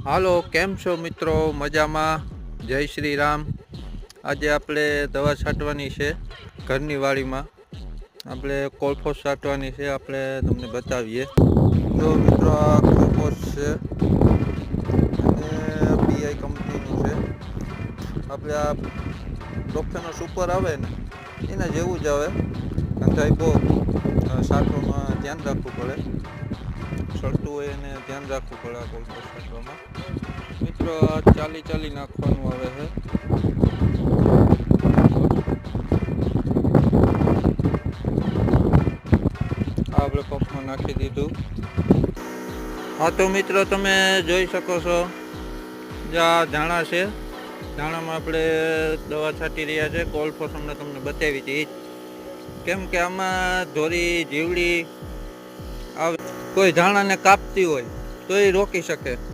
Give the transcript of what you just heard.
હાલો, કેમ છો મિત્રો? મજામાં? જય શ્રી રામ. આજે આપણે દવા છાંટવાની છે ઘરની વાડીમાં. આપણે કોલ્ફોસ છાંટવાની છે, આપણે તમને બતાવીએ. જો મિત્રો, આ કોલ્ફોસ છે અને બીઆઈ કંપનીનું છે. આપણે આ પ્રોફેનો સુપર આવે ને એના જેવું જ આવે. ગંધાઈ બહુ છાંટવામાં ધ્યાન રાખવું પડે. સડતું હોય એને ધ્યાન રાખવું પડે આ કોલ્ફોસ છાંટવામાં. મિત્રો, ચાલી નાખવાનું આવે છે. આપણે પંપમાં નાખી દીધું. હા તો મિત્રો, તમે જોઈ શકો છો, આ ધાણા છે. ધાણામાં આપણે દવા છાંટી રહ્યા છે. કોલ્ફોસ અમને તમને બતાવી હતી. કેમ કે આમાં ધોરી જીવડી આવે, કોઈ ધાણાને કાપતી હોય તો એ રોકી શકે.